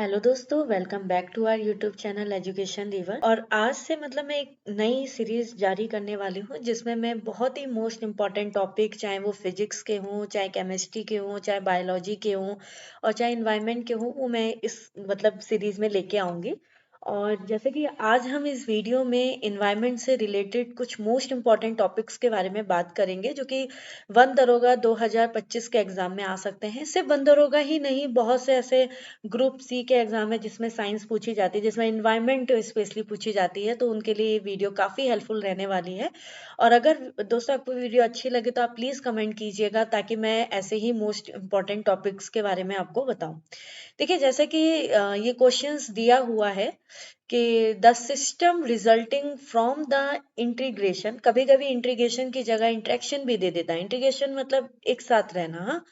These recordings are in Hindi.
हेलो दोस्तों, welcome back to our YouTube channel education river. और आज से मैं एक नई सीरीज जारी करने वाली हूँ जिसमें मैं बहुत ही मोस्ट इम्पॉर्टेंट टॉपिक, चाहे वो फिजिक्स के हों, चाहे केमिस्ट्री के हों, चाहे बायोलॉजी के हों और चाहे इन्वायरमेंट के हों, वो मैं इस सीरीज में लेके आऊंगी। और जैसे कि आज हम इस वीडियो में इन्वायरमेंट से रिलेटेड कुछ मोस्ट इम्पॉर्टेंट टॉपिक्स के बारे में बात करेंगे जो कि वन दरोगा 2025 के एग्जाम में आ सकते हैं। सिर्फ वन दरोगा ही नहीं, बहुत से ऐसे ग्रुप सी के एग्जाम है जिसमें साइंस पूछी जाती है, जिसमें इन्वायरमेंट स्पेशली पूछी जाती है, तो उनके लिए ये वीडियो काफ़ी हेल्पफुल रहने वाली है। और अगर दोस्तों आपको वीडियो अच्छी लगे तो आप प्लीज़ कमेंट कीजिएगा ताकि मैं ऐसे ही मोस्ट इम्पॉर्टेंट टॉपिक्स के बारे में आपको बताऊं। देखिए, जैसे कि ये क्वेश्चंस दिया हुआ है कि the system resulting from the integration, कभी कभी इंटीग्रेशन की जगह इंट्रैक्शन भी दे देता है। इंटीग्रेशन मतलब एक साथ रहना, हाँ,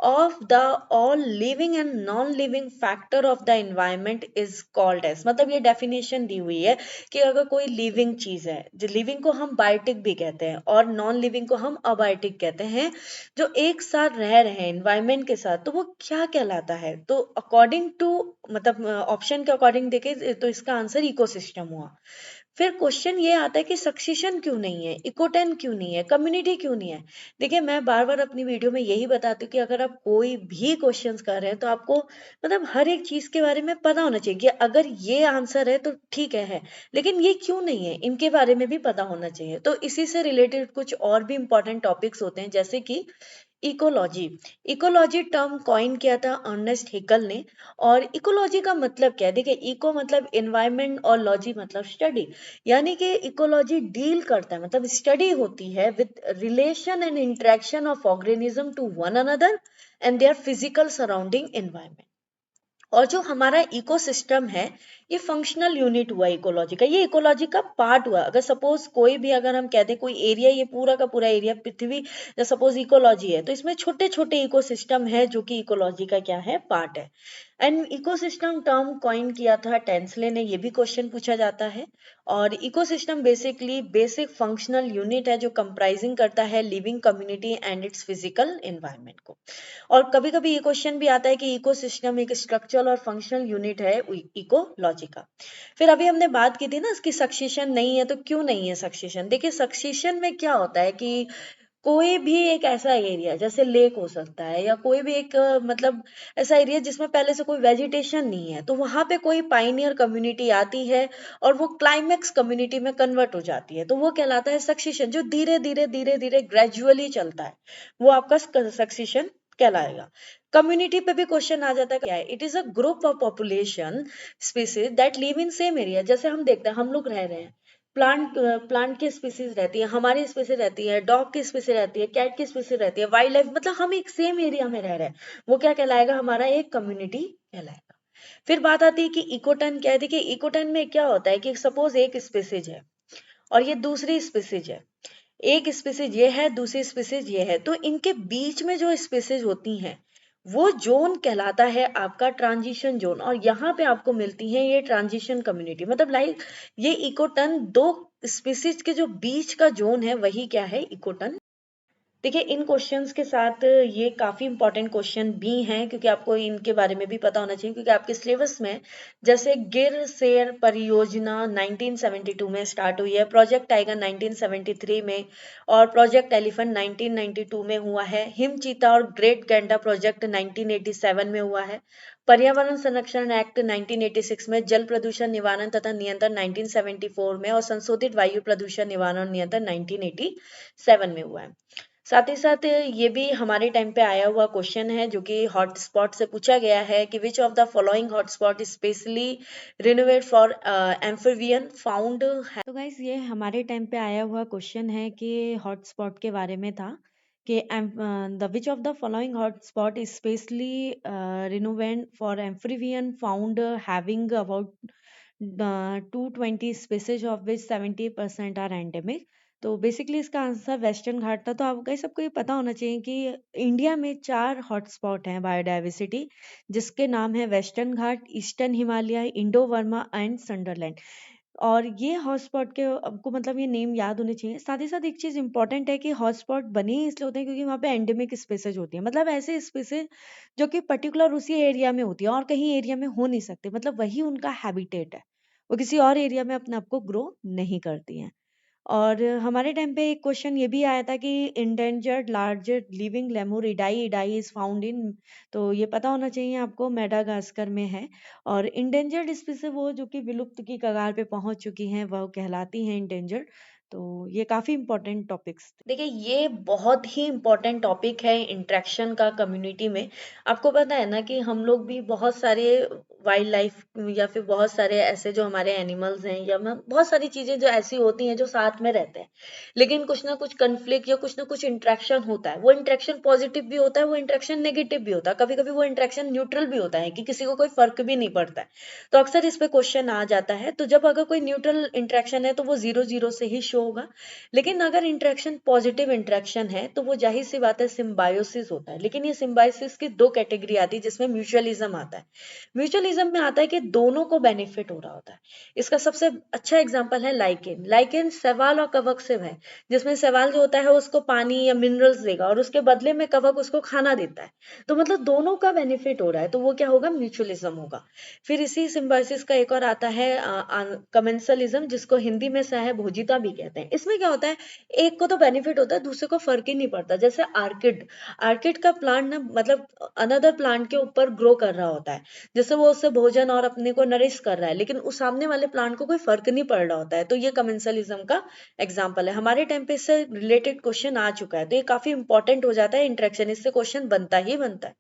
of the all living and non living factor of the environment is called as, मतलब ये डेफिनेशन दी हुई है कि अगर कोई लिविंग चीज है, जो लिविंग को हम बायोटिक भी कहते हैं और नॉन लिविंग को हम अबायोटिक कहते हैं, जो एक साथ रह रहे हैं एनवायरमेंट के साथ, तो वो क्या कहलाता है? तो अकॉर्डिंग टू, मतलब ऑप्शन के अकॉर्डिंग देखे तो इसका आंसर इकोसिस्टम हुआ। फिर क्वेश्चन ये आता है कि सक्सीशन क्यों नहीं है, इकोटेन क्यों नहीं है, कम्युनिटी क्यों नहीं है। देखिए, मैं बार बार अपनी वीडियो में यही बताती हूँ कि अगर आप कोई भी क्वेश्चंस कर रहे हैं तो आपको हर एक चीज के बारे में पता होना चाहिए कि अगर ये आंसर है तो ठीक है, लेकिन ये क्यों नहीं है, इनके बारे में भी पता होना चाहिए। तो इसी से रिलेटेड कुछ और भी इंपॉर्टेंट टॉपिक्स होते हैं, जैसे कि इकोलॉजी। इकोलॉजी टर्म कॉइन किया था अर्नेस्ट हिकल ने। और इकोलॉजी का मतलब क्या है? देखिए, इको मतलब एनवायरनमेंट और लॉजी मतलब स्टडी, यानी कि इकोलॉजी डील करता है, मतलब स्टडी होती है with relation and interaction of organism to one another and their physical surrounding environment. और जो हमारा इकोसिस्टम है, ये फंक्शनल यूनिट हुआ इकोलॉजी का, ये इकोलॉजी का पार्ट हुआ। अगर सपोज कोई भी, अगर हम कहते हैं कोई एरिया, ये पूरा का पूरा एरिया पृथ्वी सपोज इकोलॉजी है, तो इसमें छोटे छोटे इकोसिस्टम है जो कि इकोलॉजी का क्या है, पार्ट है। एंड इकोसिस्टम टर्म कॉइन किया था टेंसले ने, ये भी क्वेश्चन पूछा जाता है। और ecosystem basically basic functional unit है जो कंप्राइजिंग करता है living community and it's physical environment को। और कभी कभी ये क्वेश्चन भी आता है कि इकोसिस्टम एक स्ट्रक्चरल और फंक्शनल यूनिट है इकोलॉजी का। फिर अभी हमने बात की थी ना इसकी, सक्सेशन नहीं है तो क्यों नहीं है सक्सेशन। देखिए, सक्सेशन में क्या होता है कि कोई भी एक ऐसा एरिया, जैसे लेक हो सकता है, या कोई भी एक ऐसा एरिया जिसमें पहले से कोई वेजिटेशन नहीं है, तो वहां पे कोई पाइनियर कम्युनिटी आती है और वो क्लाइमेक्स कम्युनिटी में कन्वर्ट हो जाती है, तो वो कहलाता है सक्सेशन, जो धीरे धीरे धीरे धीरे ग्रेजुअली चलता है, वो आपका सक्सेशन कहलाएगा। कम्युनिटी पे भी क्वेश्चन आ जाता है, क्या है? It is a group of population species that live in same area. जैसे हम देखते हैं, हम लोग रह रहे हैं, प्लांट की स्पीसीज रहती है, हमारी स्पीसीज रहती है, डॉग की स्पीसीज रहती है, कैट की स्पीसीज रहती है, वाइल्ड लाइफ, मतलब हम एक सेम एरिया में रह रहे हैं, वो क्या कहलाएगा? हमारा एक कम्युनिटी कहलाएगा। फिर बात आती है कि इकोटन क्या है। देखिए, इकोटन में क्या होता है कि सपोज एक स्पीसीज है और ये दूसरी स्पीसीज है, एक स्पीसीज ये है, दूसरी स्पीसीज ये है, तो इनके बीच में जो स्पीसीज होती हैं, वो जोन कहलाता है आपका ट्रांजिशन जोन। और यहाँ पे आपको मिलती है ये ट्रांजिशन कम्युनिटी, मतलब लाइक ये इकोटन, दो स्पीसीज के जो बीच का जोन है वही क्या है, इकोटन। देखिए, इन क्वेश्चंस के साथ ये काफी इंपॉर्टेंट क्वेश्चन भी हैं, क्योंकि आपको इनके बारे में भी पता होना चाहिए, क्योंकि आपके सिलेबस में जैसे गिर सेर परियोजना 1972 में स्टार्ट हुई है, प्रोजेक्ट टाइगर 1973 में, और प्रोजेक्ट एलिफेंट 1992 में हुआ है, हिम चीता और ग्रेट गैंडा प्रोजेक्ट 1987 में हुआ है, पर्यावरण संरक्षण एक्ट 1986 में, जल प्रदूषण निवारण तथा नियंत्रण 1974 में, और संशोधित वायु प्रदूषण निवारण नियंत्रण 1987 में हुआ है। साथ ही साथ ये भी हमारे टाइम पे आया हुआ क्वेश्चन है जो कि हॉटस्पॉट से पूछा गया है कि विच of the following hotspot specially renovate for amphibian found है। तो गाइस, ये हमारे टाइम पे आया हुआ क्वेश्चन है कि हॉटस्पॉट के बारे में था कि the which of the following hotspot specially renovate for amphibian found having about 220 species of which 70% are endemic. तो बेसिकली इसका आंसर वेस्टर्न घाट था। तो आप गाइस, सबको ये पता होना चाहिए कि इंडिया में 4 हॉटस्पॉट हैं बायोडाइवर्सिटी, जिसके नाम है western Ghat, eastern Himalaya, Indo Verma and Sunderland. और ये हॉटस्पॉट के आपको मतलब ये नेम याद होने चाहिए। साथ ही साथ एक चीज़ इंपॉर्टेंट है कि हॉटस्पॉट बने ही इसलिए होते हैं क्योंकि वहाँ पे एंडेमिक स्पेसेज होती है, मतलब ऐसे स्पेसेज जो कि पर्टिकुलर उसी एरिया में होती है और कहीं एरिया में हो नहीं सकते, मतलब वही उनका हैबिटेट है, वो किसी और एरिया में अपने आप को ग्रो नहीं करती हैं। और हमारे टाइम पे एक क्वेश्चन ये भी आया था कि endangered larger living lemur Idai Idai is found in, तो ये पता होना चाहिए आपको, मेडागास्कर में है। और इंडेंजर्ड स्पीसीज वो जो कि विलुप्त की कगार पे पहुंच चुकी हैं वह कहलाती हैं इंडेंजर्ड। तो ये काफी इंपॉर्टेंट टॉपिक्स थे। देखिए ये बहुत ही इंपॉर्टेंट टॉपिक है इंटरेक्शन का कम्युनिटी में। आपको पता है ना कि हम लोग भी बहुत सारे वाइल्ड लाइफ या फिर बहुत सारे ऐसे जो हमारे एनिमल्स हैं या बहुत सारी चीजें जो ऐसी होती हैं जो साथ में रहते हैं, लेकिन कुछ ना कुछ कन्फ्लिक्ट या कुछ ना कुछ इंटरेक्शन होता है। वो इंटरेक्शन पॉजिटिव भी होता है, वो इंटरेक्शन नेगेटिव भी होता है, कभी कभी वो इंटरेक्शन न्यूट्रल भी होता है कि किसी को कोई फर्क भी नहीं पड़ता है। तो अक्सर इस पे क्वेश्चन आ जाता है। तो जब अगर कोई न्यूट्रल इंटरेक्शन है तो वो 0 0 से ही शो होगा, लेकिन अगर इंटरेक्शन पॉजिटिव इंटरेक्शन है तो वो जाहिर सी बात है सिम्बायोसिस होता है। लेकिन ये सिम्बायोसिस की दो कैटेगरी आती है जिसमें म्यूचुअलिज्म आता है। म्यूचुअलिज्म में आता है कि दोनों को बेनिफिट हो रहा होता है। इसका सबसे अच्छा एग्जांपल है लाइकेन। लाइकेन शैवाल और कवक से है, जिसमें शैवाल जो होता है उसको पानी या मिनरल्स देगा और उसके बदले में कवक उसको खाना देता है। तो मतलब दोनों का बेनिफिट हो रहा है, तो वो क्या होगा, म्यूचुअलिज्म होगा। फिर इसी सिम्बायोसिस का एक और आता है कमेंसलिज्म, जिसको हिंदी में सहभोजिता भी कहते हैं। इसमें क्या होता है, एक को तो बेनिफिट होता है, दूसरे को फर्क ही नहीं पड़ता। जैसे आर्किड, आर्किड का प्लांट ना मतलब अनदर प्लांट के ऊपर ग्रो कर रहा होता है, जैसे वो उससे भोजन और अपने को नरिश कर रहा है, लेकिन उस सामने वाले प्लांट को कोई फर्क नहीं पड़ रहा होता है। तो ये कमेंसलिज्म का एग्जाम्पल है। हमारे टाइम पे इससे रिलेटेड क्वेश्चन आ चुका है, तो ये काफी इंपॉर्टेंट हो जाता है इंटरेक्शन, इससे क्वेश्चन बनता ही बनता है।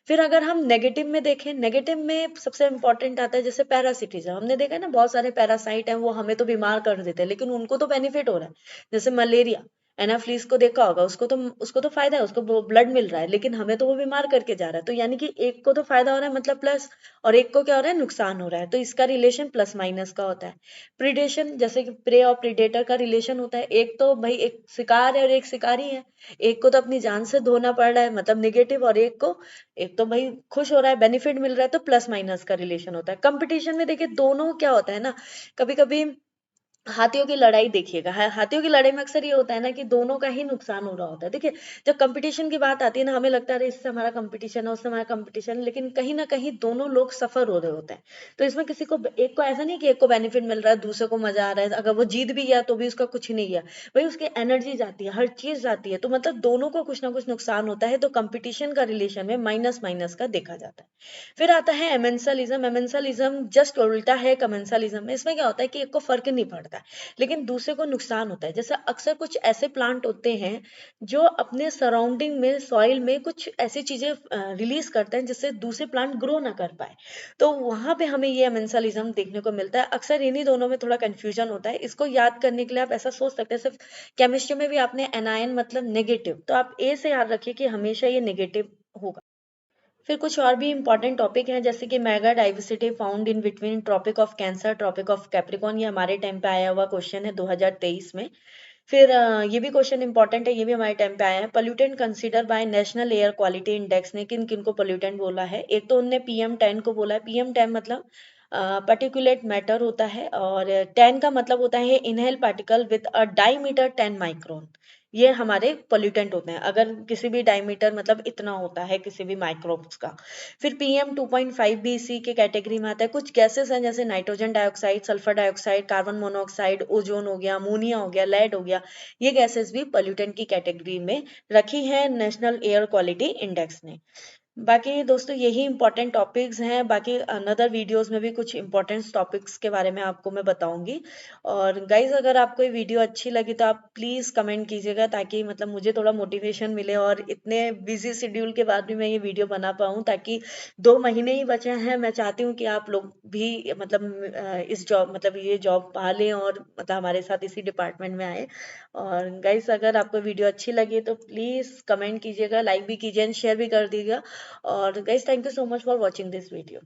फिर अगर हम नेगेटिव में देखें, नेगेटिव में सबसे इंपॉर्टेंट आता है जैसे पैरासिटिज्म। हमने देखा है ना, बहुत सारे पैरासाइट हैं वो हमें तो बीमार कर देते हैं, लेकिन उनको तो बेनिफिट हो रहा है। जैसे मलेरिया, एनाफ्लीस को देखा होगा, उसको तो फायदा है, उसको ब्लड मिल रहा है, लेकिन हमें तो वो बीमार करके जा रहा है। तो यानी कि एक को तो फायदा हो रहा है मतलब प्लस, और एक को क्या हो रहा है, नुकसान हो रहा है। तो इसका रिलेशन प्लस माइनस का होता है। प्रिडेशन, जैसे कि प्रे और प्रीडेटर का रिलेशन होता है। एक तो भाई एक शिकार है और एक शिकारी है, एक को तो अपनी जान से धोना पड़ रहा है मतलब निगेटिव, और एक तो भाई खुश हो रहा है, बेनिफिट मिल रहा है, तो प्लस माइनस का रिलेशन होता है। कंपटीशन में देखिए दोनों क्या होता है ना, कभी कभी हाथियों की लड़ाई देखिएगा, हाथियों की लड़ाई में अक्सर ये होता है ना कि दोनों का ही नुकसान हो रहा होता है। देखिए जब कंपटीशन की बात आती है ना, हमें लगता है इससे हमारा कंपटीशन है, उससे हमारा कंपटीशन है, लेकिन कहीं ना कहीं दोनों लोग सफर हो रहे होते हैं। तो इसमें किसी को, एक को ऐसा नहीं कि एक को बेनिफिट मिल रहा है दूसरे को मजा आ रहा है, अगर वो जीत भी गया तो भी उसका कुछ नहीं गया, भाई उसकी एनर्जी जाती है, हर चीज जाती है, तो मतलब दोनों को कुछ ना कुछ नुकसान होता है। तो कंपटीशन का रिलेशन में माइनस माइनस का देखा जाता है। फिर आता है एमेंसलिज्म। एमेंसलिज्म जस्ट उल्टा है कमेंसलिज्म में। इसमें क्या होता है कि एक को फर्क नहीं पड़ता है, लेकिन दूसरे को नुकसान होता है। जैसे अक्सर कुछ ऐसे प्लांट होते हैं जो अपने सराउंडिंग में, सॉइल में कुछ ऐसी चीजें रिलीज करते हैं जिससे दूसरे प्लांट ग्रो ना कर पाए, तो वहां पे हमें ये एमेंसलिज्म देखने को मिलता है। अक्सर इन्हीं दोनों में थोड़ा कंफ्यूजन होता है। इसको याद करने के लिए आप ऐसा सोच सकते हैं, सिर्फ केमिस्ट्री में भी आपने एनायन मतलब नेगेटिव, तो आप ए से याद रखिए कि हमेशा ये नेगेटिव होगा। फिर कुछ और भी इंपॉर्टेंट टॉपिक हैं जैसे कि mega diversity found in between tropic of Cancer, tropic of Capricorn. ये हमारे टाइम पे आया हुआ क्वेश्चन है 2023 में। फिर ये भी क्वेश्चन इंपॉर्टेंट है, ये भी हमारे टाइम पे आया है। Pollutant consider by national air quality index ने किन किन को पोल्यूटेंट बोला है। एक तो उनने PM10 को बोला है। PM10 मतलब पर्टिकुलेट मैटर होता है, और 10 का मतलब होता है inhale particle with a diameter 10 micron. ये हमारे पोल्यूटेंट होते हैं अगर किसी भी डायमीटर मतलब इतना होता है किसी भी माइक्रोब्स का। फिर PM2.5 भी इसी के कैटेगरी में आता है। कुछ गैसेस हैं जैसे nitrogen dioxide, sulphur dioxide, carbon monoxide, ozone हो गया, अमोनिया हो गया, लेड हो गया, ये गैसेस भी पोल्यूटेंट की कैटेगरी में रखी है नेशनल एयर क्वालिटी इंडेक्स ने। बाकी दोस्तों यही इंपॉर्टेंट टॉपिक्स हैं। बाकी अनदर वीडियोस में भी कुछ इंपॉर्टेंट टॉपिक्स के बारे में आपको मैं बताऊंगी। और गाइज अगर आपको ये वीडियो अच्छी लगी तो आप प्लीज कमेंट कीजिएगा, ताकि मतलब मुझे थोड़ा मोटिवेशन मिले, और इतने बिजी शेड्यूल के बाद भी मैं ये वीडियो बना पाऊँ, ताकि 2 महीने ही बचे हैं। मैं चाहती हूँ कि आप लोग भी मतलब इस जॉब मतलब ये जॉब पा लें और मतलब हमारे साथ इसी डिपार्टमेंट में आए। और गाइज अगर आपको वीडियो अच्छी लगी तो प्लीज कमेंट कीजिएगा, लाइक भी कीजिए, शेयर भी कर दीजिएगा। और guys thank you so much for watching this video.